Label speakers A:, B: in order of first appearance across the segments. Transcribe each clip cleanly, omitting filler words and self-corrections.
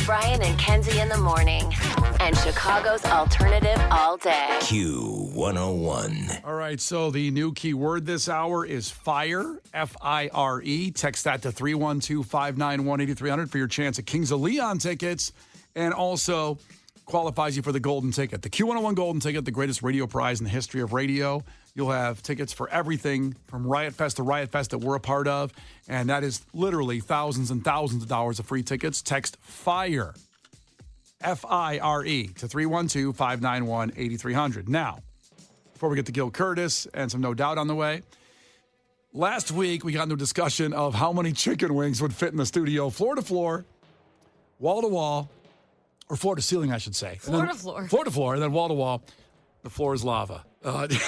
A: Brian and Kenzie in the morning. And Chicago's alternative all day.
B: Q101.
C: All right, so the new key word this hour is FIRE, F-I-R-E. Text that to 312-591-8300 for your chance at Kings of Leon tickets, and also qualifies you for the golden ticket. The Q101 golden ticket, the greatest radio prize in the history of radio. You'll have tickets for everything from Riot Fest to Riot Fest that we're a part of, and that is literally thousands and thousands of dollars of free tickets. Text FIRE, F-I-R-E, to 312-591-8300. Now, before we get to Gil Curtis and some No Doubt on the way, last week we got into a discussion of how many chicken wings would fit in the studio, floor to floor, wall to wall, or floor to ceiling, I should say.
D: Floor to floor.
C: Floor to floor, and then wall to wall. The floor is lava. Kenzie's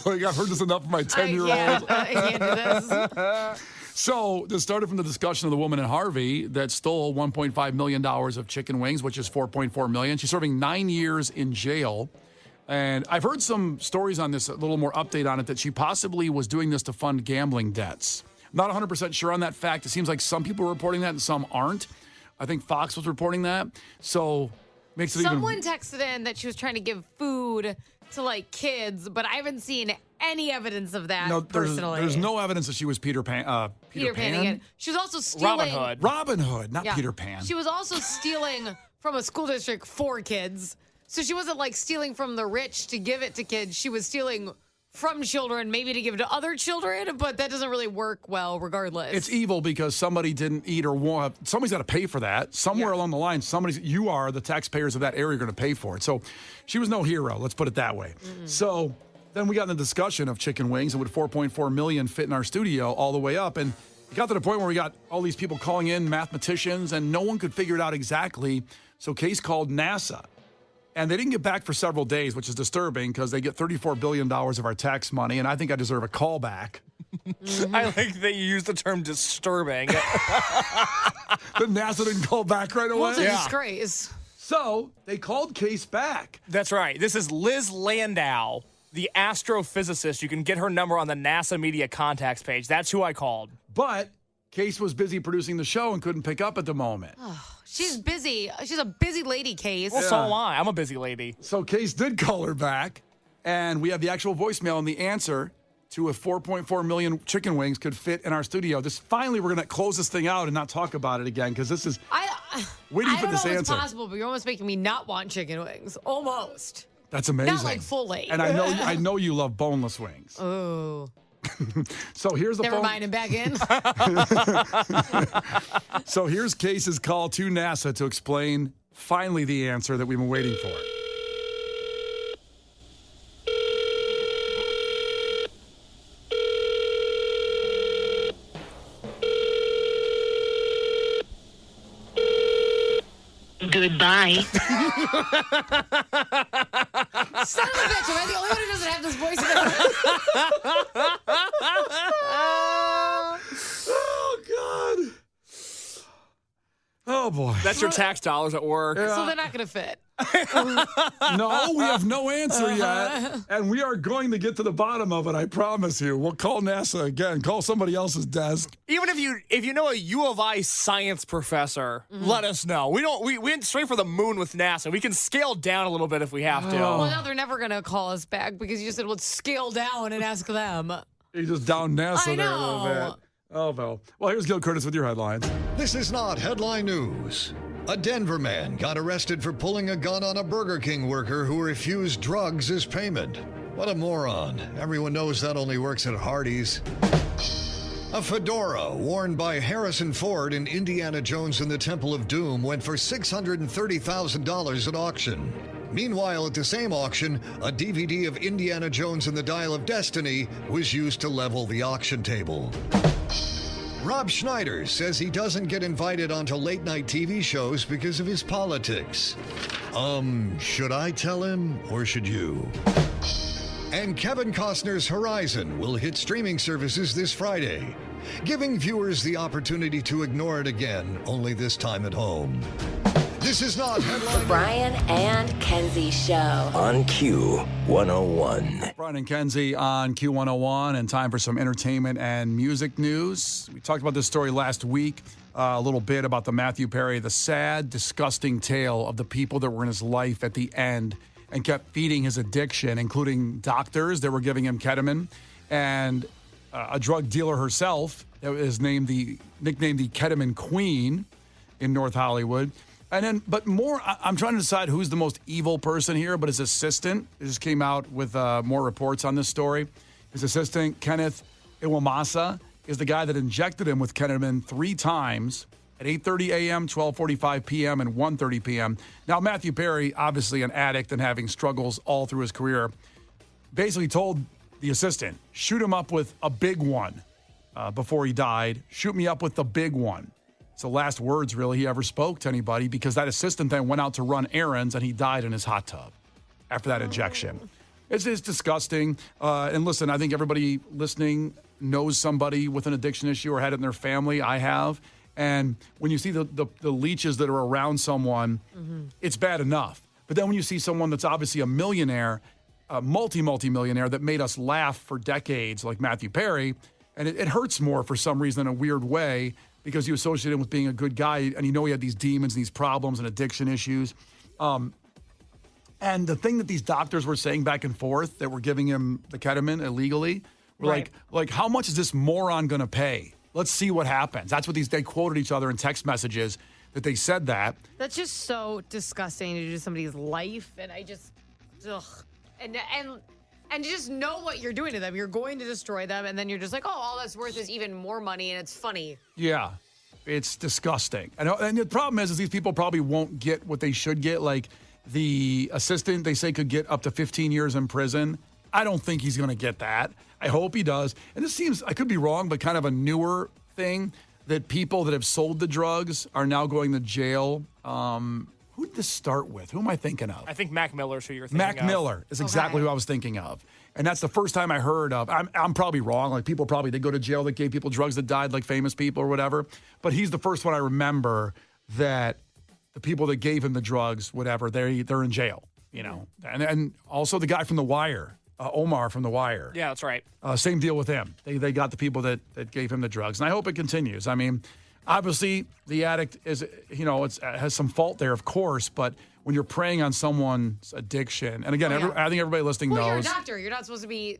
C: like, I've heard this enough for my 10-year-old.
D: I can't do this.
C: So this started from the discussion of the woman in Harvey that stole $1.5 million of chicken wings, which is $4.4 million. She's serving 9 years in jail. And I've heard some stories on this, a little more update on it, that she possibly was doing this to fund gambling debts. I'm not 100% sure on that fact. It seems like some people are reporting that and some aren't. I think Fox was reporting that. So makes it
D: Someone texted in that she was trying to give food to, like, kids, but I haven't seen any evidence of that personally.
C: There's no evidence that she was Peter Pan.
D: Peter Pan again. She was also stealing.
C: Robin Hood, not Peter Pan.
D: She was also stealing from a school district for kids. So she wasn't, like, stealing from the rich to give it to kids. She was stealing from children, maybe to give to other children, but that doesn't really work well regardless.
C: It's evil because somebody didn't eat or want. Somebody's got to pay for that. Somewhere along the line, the taxpayers of that area are going to pay for it. So she was no hero, let's put it that way. Mm-hmm. So then we got in the discussion of chicken wings, and would $4.4 million fit in our studio all the way up? And it got to the point where we got all these people calling in, mathematicians, and no one could figure it out exactly. So Case called NASA. And they didn't get back for several days, which is disturbing because they get $34 billion of our tax money, and I think I deserve a call back.
E: Mm-hmm. I like that you used the term disturbing.
C: The NASA didn't call back right away?
D: Well, it's a disgrace.
C: So they called Case back.
E: That's right. This is Liz Landau, the astrophysicist. You can get her number on the NASA media contacts page. That's who I called.
C: But Case was busy producing the show and couldn't pick up at the moment.
D: She's busy. She's a busy lady, Case.
E: Well, so am I. I'm a busy lady.
C: So Case did call her back, and we have the actual voicemail and the answer to if 4.4 million chicken wings could fit in our studio. Finally, we're going to close this thing out and not talk about it again, because this is waiting for this answer. I don't know if it's possible,
D: but you're almost making me not want chicken wings. Almost.
C: That's amazing.
D: Not like fully.
C: And I know you love boneless wings.
D: Oh.
C: So here's the
D: Never mind, I'm back in.
C: So here's Case's call to NASA to explain finally the answer that we've been waiting for.
F: Goodbye.
D: Son of a bitch, am I the only one who doesn't have this voice?
C: Oh, God. Oh, boy.
E: That's your tax dollars at work.
C: Yeah.
D: So they're not going to fit.
C: No, we have no answer yet. And we are going to get to the bottom of it, I promise you. We'll call NASA again. Call somebody else's desk.
E: Even if you know a U of I science professor, let us know. We went straight for the moon with NASA. We can scale down a little bit if we have to.
D: Well, now they're never going to call us back because you just said, let's scale down and ask them.
C: You just down NASA there a little bit. Oh, well. Well, here's Gil Curtis with your headlines.
G: This is not headline news. A Denver man got arrested for pulling a gun on a Burger King worker who refused drugs as payment. What a moron. Everyone knows that only works at Hardee's. A fedora worn by Harrison Ford in Indiana Jones and the Temple of Doom went for $630,000 at auction. Meanwhile, at the same auction, a DVD of Indiana Jones and the Dial of Destiny was used to level the auction table. Rob Schneider says he doesn't get invited onto late-night TV shows because of his politics. Should I tell him or should you? And Kevin Costner's Horizon will hit streaming services this Friday, giving viewers the opportunity to ignore it again, only this time at home. This is not headline.
A: Brian and Kenzie Show.
B: On Q101.
C: Brian and Kenzie on Q101, and time for some entertainment and music news. We talked about this story last week, a little bit about the Matthew Perry, the sad, disgusting tale of the people that were in his life at the end and kept feeding his addiction, including doctors that were giving him ketamine and a drug dealer herself that is nicknamed the Ketamine Queen in North Hollywood. And then, but more, I'm trying to decide who's the most evil person here, but his assistant just came out with more reports on this story. His assistant, Kenneth Iwamasa, is the guy that injected him with ketamine 3 times at 8:30 a.m., 12:45 p.m., and 1:30 p.m. Now, Matthew Perry, obviously an addict and having struggles all through his career, basically told the assistant, shoot him up with a big one before he died. Shoot me up with the big one. It's the last words, really, he ever spoke to anybody, because that assistant then went out to run errands and he died in his hot tub after that injection. It's disgusting. And listen, I think everybody listening knows somebody with an addiction issue or had it in their family. I have. And when you see the leeches that are around someone, it's bad enough. But then when you see someone that's obviously a millionaire, a multi-millionaire that made us laugh for decades, like Matthew Perry, and it hurts more for some reason in a weird way, because you associate him with being a good guy, and you know he had these demons and these problems and addiction issues. And the thing that these doctors were saying back and forth that were giving him the ketamine illegally, were like, how much is this moron going to pay? Let's see what happens. That's what they quoted each other in text messages that they said that.
D: That's just so disgusting to do to somebody's life, and I just, ugh. And to just know what you're doing to them. You're going to destroy them, and then you're just like, oh, all that's worth is even more money, and it's funny.
C: Yeah, it's disgusting. And the problem is these people probably won't get what they should get. Like the assistant, they say, could get up to 15 years in prison. I don't think he's going to get that. I hope he does. And this seems, I could be wrong, but kind of a newer thing that people that have sold the drugs are now going to jail. Who did this start with? Who am I thinking of?
E: I think Mac Miller's who you're thinking of.
C: Mac Miller is exactly who I was thinking of. And that's the first time I heard of. I'm probably wrong. Like, people probably did go to jail that gave people drugs that died, like famous people or whatever. But he's the first one I remember that the people that gave him the drugs, whatever, they're in jail, you know. And also the guy from The Wire, Omar from The Wire.
E: Yeah, that's right.
C: Same deal with him. They got the people that gave him the drugs. And I hope it continues. I mean, obviously, the addict is, has some fault there, of course, but when you're preying on someone's addiction, and again, I think everybody listening knows.
D: Well, you're a doctor. You're not supposed to be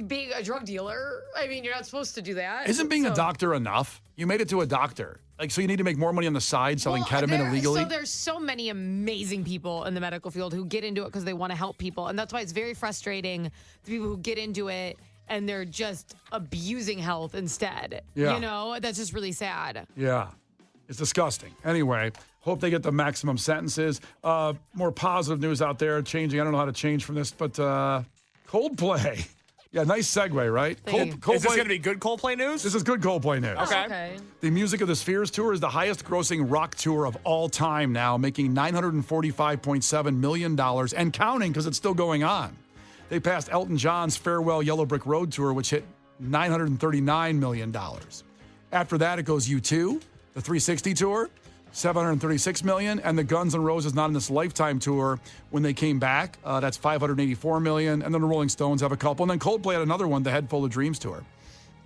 D: being a drug dealer. I mean, you're not supposed to do that.
C: Isn't being a doctor enough? You made it to a doctor. Like, so you need to make more money on the side selling ketamine illegally?
D: So there's so many amazing people in the medical field who get into it because they want to help people. And that's why it's very frustrating, the people who get into it and they're just abusing health instead.
C: Yeah.
D: You know, that's just really sad.
C: Yeah. It's disgusting. Anyway, hope they get the maximum sentences. More positive news out there. Changing. I don't know how to change from this, but Coldplay. Yeah, nice segue, right?
E: Coldplay. Is this going to be good Coldplay news?
C: This is good Coldplay news.
E: Okay.
C: The Music of the Spheres tour is the highest grossing rock tour of all time now, making $945.7 million and counting because it's still going on. They passed Elton John's Farewell Yellow Brick Road tour, which hit $939 million. After that, it goes U2, the 360 tour, $736 million, and the Guns N' Roses Not in This Lifetime tour, when they came back, that's $584 million, and then the Rolling Stones have a couple, and then Coldplay had another one, the Head Full of Dreams tour.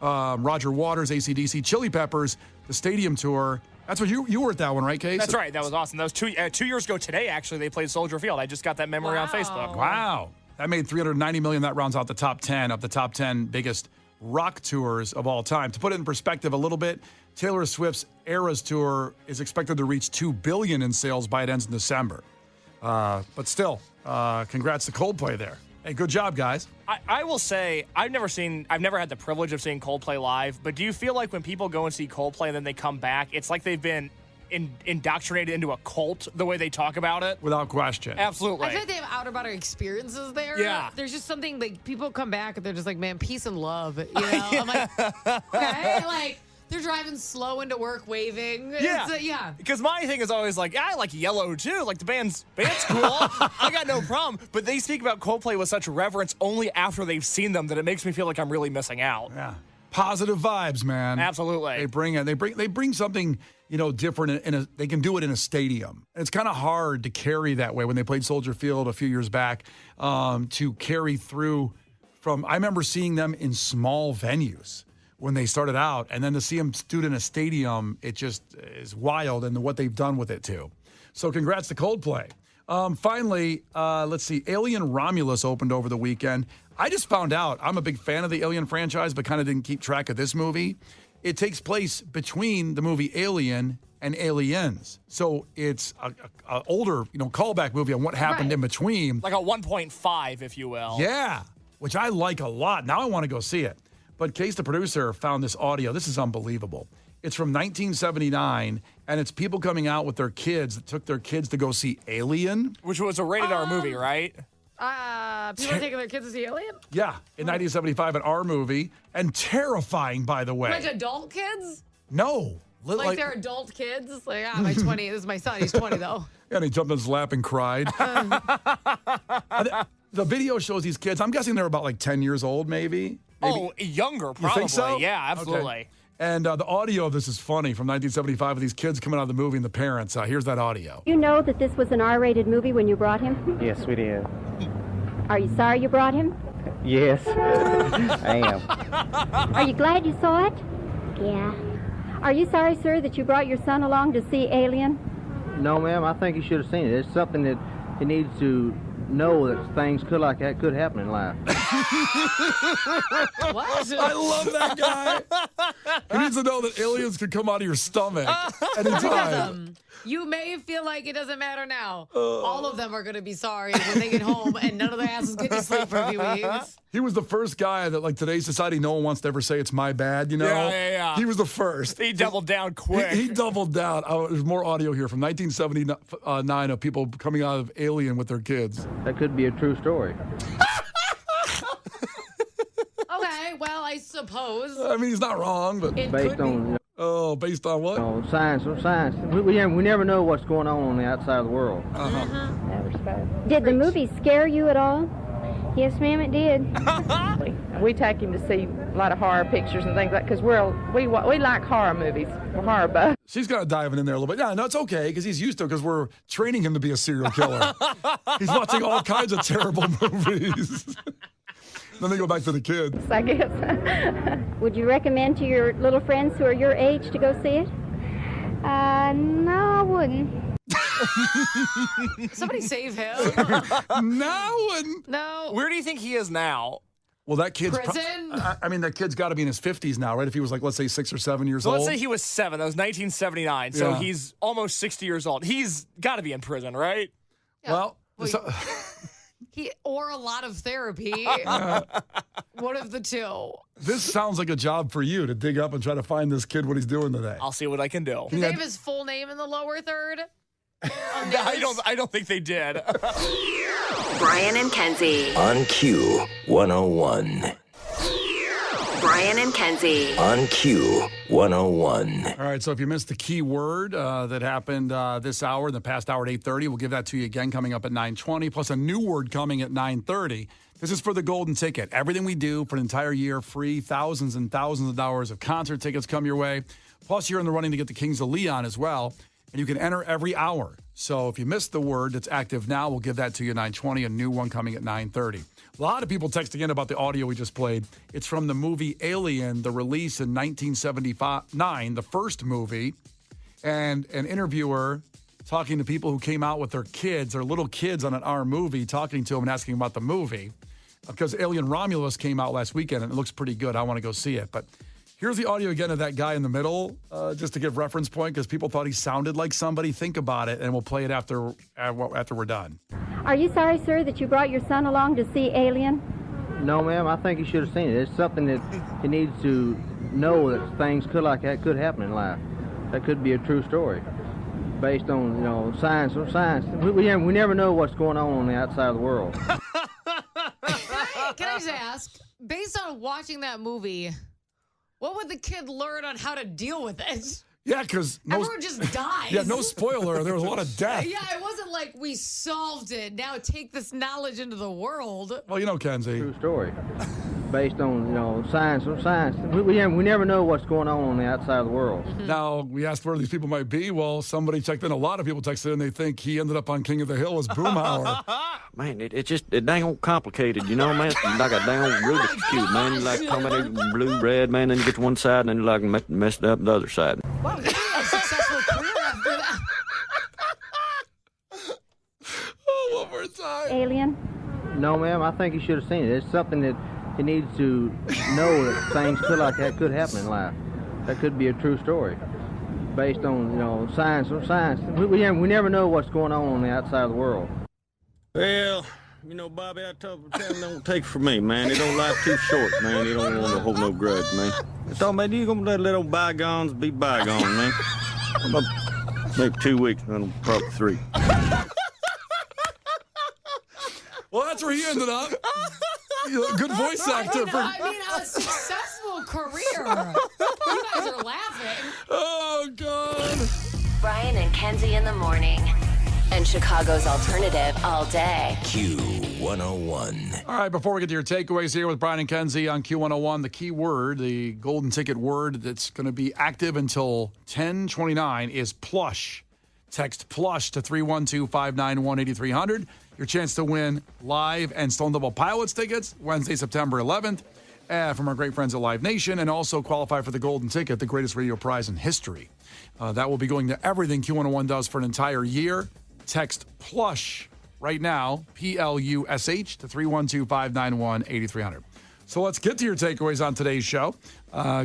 C: Roger Waters, AC/DC, Chili Peppers, the Stadium tour. That's what you were at that one, right, Case?
E: That's right. That was awesome. That was 2 years ago today, actually. They played Soldier Field. I just got that memory on Facebook.
C: Wow. That made $390 million. That rounds out the top 10 of the top 10 biggest rock tours of all time. To put it in perspective a little bit, Taylor Swift's Eras Tour is expected to reach $2 billion in sales by it ends in December. But still, congrats to Coldplay there. Hey, good job, guys.
E: I will say, I've never had the privilege of seeing Coldplay live, but do you feel like when people go and see Coldplay and then they come back, it's like they've been indoctrinated into a cult the way they talk about it?
C: Without question.
E: Absolutely.
D: I feel like they have out-of-body experiences there.
E: Yeah.
D: There's just something, like, people come back and they're just like, man, peace and love. You know? I'm like, okay, like, they're driving slow into work, waving.
E: Yeah.
D: Yeah.
E: Because my thing is always like, I like Yellow too. Like, the band's cool. I got no problem. But they speak about Coldplay with such reverence only after they've seen them that it makes me feel like I'm really missing out.
C: Yeah. Positive vibes, man.
E: Absolutely.
C: They bring something, different. They can do it in a stadium. And it's kind of hard to carry that way when they played Soldier Field a few years back, to carry through from. I remember seeing them in small venues when they started out, and then to see them do it in a stadium, it just is wild, and what they've done with it too. So congrats to Coldplay. Finally, let's see. Alien Romulus opened over the weekend. I just found out, I'm a big fan of the Alien franchise, but kind of didn't keep track of this movie. It takes place between the movie Alien and Aliens. So it's a older, callback movie on what happened in between.
E: Like a 1.5, if you will.
C: Yeah, which I like a lot. Now I want to go see it. But Case, the producer, found this audio. This is unbelievable. It's from 1979, and it's people coming out with their kids that took their kids to go see Alien.
E: Which was a rated R movie, right?
D: People are taking their kids to see Alien?
C: Yeah, in 1975, an R movie, and terrifying, by the way.
D: Like adult kids?
C: No.
D: Like they're adult kids? Like, my 20, this is my son, he's 20 though.
C: And he jumped in his lap and cried. The video shows these kids, I'm guessing they're about like 10 years old, maybe.
E: Oh, younger, probably.
C: You think so?
E: Yeah, absolutely.
C: Okay. And the audio of this is funny from 1975 of these kids coming out of the movie and the parents. Here's that audio.
H: You know that this was an R-rated movie when you brought him?
I: Yes, we did.
H: Are you sorry you brought him?
I: Yes, I am.
H: Are you glad you saw it? Yeah. Are you sorry, sir, that you brought your son along to see Alien?
I: No, ma'am, I think he should have seen it. It's something that he needs to know that things could happen in life.
D: What?
C: I love that guy. He needs to know that aliens could come out of your stomach anytime.
D: You may feel like it doesn't matter now. All of them are going to be sorry when they get home, and none of their asses get to sleep for a few weeks.
C: He was the first guy that, like, today's society, no one wants to ever say it's my bad,
E: Yeah.
C: He was the first.
E: He doubled down quick.
C: He doubled down. There's more audio here from 1979 of people coming out of Alien with their kids.
I: That could be a true story.
D: Okay, well, I suppose.
C: I mean, he's not wrong, but
D: It
I: Based
D: could
I: on,
D: be.
C: based on what?
I: science. We never know what's going on the outside of the world.
H: Did the movie scare you at all? Yes, ma'am, it did.
J: We take him to see a lot of horror pictures and things like because we like horror movies. We're horror buffs.
C: She's got to dive in there a little bit. No, it's okay because he's used to it because we're training him to be a serial killer. He's watching all kinds of terrible movies. Then they go back to the kids.
J: I guess.
H: Would you recommend to your little friends who are your age to go see it? No, I wouldn't.
D: Somebody save him. No.
E: Where do you think he is now?
C: Well, that kid's
D: Prison?
C: that kid's got to be in his 50s now, right? If he was like, let's say 6 or 7 years
E: So
C: old.
E: let's say he was 7. That was 1979. So
C: Yeah.
E: he's almost 60 years old. He's got to be in prison, right?
C: Well,
D: Or a lot of therapy. One of the two.
C: this sounds like a job for you to dig up and try to find this kid what he's doing today.
E: I'll see what I can do.
D: Did they have his full name in the lower third?
E: I don't think they did.
A: Brian and Kenzie.
B: On Q 101.
A: Brian and Kenzie.
B: On Q 101.
C: All right, so if you missed the key word that happened this hour, in the past hour at 8:30, we'll give that to you again coming up at 9:20, plus a new word coming at 9:30. This is for the golden ticket. Everything we do for an entire year, free, thousands and thousands of dollars of concert tickets come your way. Plus, you're in the running to get the Kings of Leon as well, and you can enter every hour. So if you missed the word that's active now, we'll give that to you at 9:20, a new one coming at 9:30. A lot of people texting in about the audio we just played. It's from the movie Alien, the release in 1979, the first movie, and an interviewer talking to people who came out with their kids, their little kids on an R movie, talking to them and asking about the movie. Because Alien Romulus came out last weekend, and it looks pretty good. I want to go see it. But here's the audio again of that guy in the middle, just to give reference point, because people thought he sounded like somebody. Think about it, and we'll play it after we're done.
H: Are you sorry, sir, that you brought your son along to see Alien?
I: No, ma'am, I think he should have seen it. It's something that he needs to know that things could happen in life. That could be a true story. Based on, science. We never know what's going on the outside of the world.
D: Can I just ask, based on watching that movie, what would the kid learn on how to deal with it?
C: Yeah, because
D: everyone just dies.
C: Yeah, no spoiler. There was a lot of death.
D: Yeah, it wasn't like we solved it. Now take this knowledge into the world.
C: Well, Kenzie.
I: True story. based on, science. We never know what's going on the outside of the world.
C: Now, we asked where these people might be. Well, somebody checked in. A lot of people texted in. They think he ended up on King of the Hill as Boomhauer.
K: Man, it's dang old complicated, man. It's like a dang old Rubik's Cube, man. You like come in blue, red, man, then you get to one side, and then you like messed up the other side.
D: Wow, you had a successful career after that.
C: Oh, one more time.
H: Alien.
I: No, ma'am, I think he should have seen it. It's something that he needs to know that things could happen in life. That could be a true story, based on, science. We never know what's going on the outside of the world.
K: Well, Bobby, I tell him don't take it from me, man. They don't life too short, man. They don't want to hold no grudge, man. I thought, man, you gonna let old bygones be bygones, man. About maybe 2 weeks, and probably 3.
C: Well, that's where he ended up. Good voice actor.
D: A successful career. You guys are laughing.
C: Oh, God.
A: Brian and Kenzie in the morning. And Chicago's alternative all day.
B: Q101.
C: All right, before we get to your takeaways here with Brian and Kenzie on Q101, the key word, the golden ticket word that's going to be active until 10/29 is plush. Text plush to 312-591-8300. Your chance to win live and Stone Double Pilots tickets Wednesday, September 11th from our great friends at Live Nation, and also qualify for the golden ticket, the greatest radio prize in history. That will be going to everything Q101 does for an entire year. Text plush right now, PLUSH, to 312-591-8300. So let's get to your takeaways on today's show.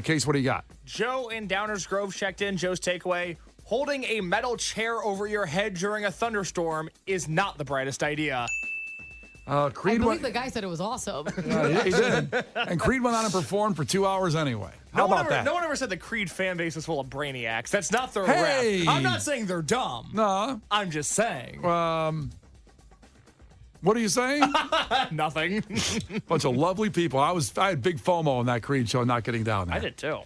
C: Case, what do you got?
E: Joe in Downers Grove checked in. Joe's takeaway: holding a metal chair over your head during a thunderstorm is not the brightest idea.
C: Creed
D: I believe the guy said it was awesome.
C: he did. And Creed went on and performed for 2 hours anyway. How about that?
E: No one ever said the Creed fan base is full of brainiacs. That's not their
C: Hey!
E: rap. I'm not saying they're dumb.
C: No.
E: I'm just saying.
C: What are you saying?
E: Nothing.
C: Bunch of lovely people. I had big FOMO on that Creed show, not getting down there.
E: I did too.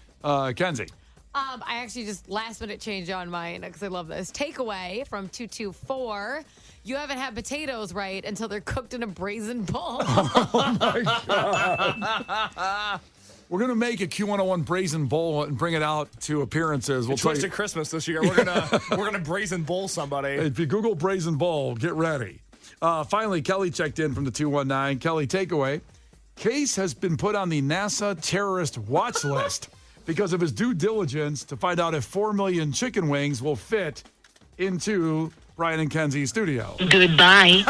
C: Kenzie.
D: I actually just last minute changed on mine because I love this. Takeaway from 224. You haven't had potatoes right until they're cooked in a brazen bowl.
C: Oh, my God. We're going to make a Q101 brazen bowl and bring it out to appearances.
E: It's close to Christmas this year. We're gonna brazen bowl somebody.
C: If you Google brazen bowl, get ready. Finally, Kelly checked in from the 219. Kelly, takeaway. Case has been put on the NASA terrorist watch list because of his due diligence to find out if 4 million chicken wings will fit into Brian and Kenzie's studio.
F: Goodbye.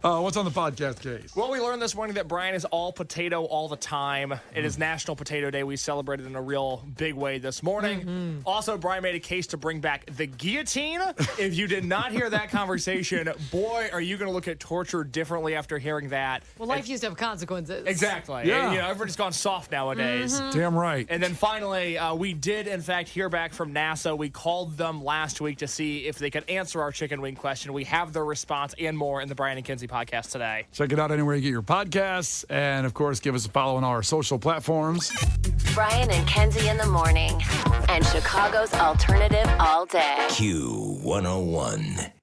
C: What's on the podcast, Case?
E: Well, we learned this morning that Brian is all potato all the time. It is National Potato Day. We celebrated in a real big way this morning. Also, Brian made a case to bring back the guillotine. If you did not hear that conversation, boy, are you going to look at torture differently after hearing that.
D: Well, life used to have consequences.
E: Exactly.
C: Yeah.
E: And, everybody's gone soft nowadays.
C: Damn right.
E: And then finally, we did, in fact, hear back from NASA. We called them last week to see if they could answer our chicken wing question. We have their response and more in the Brian and Kenzie podcast today.
C: Check it out anywhere you get your podcasts. And, of course, give us a follow on our social platforms.
A: Brian and Kenzie in the morning. And Chicago's alternative all day.
B: Q101.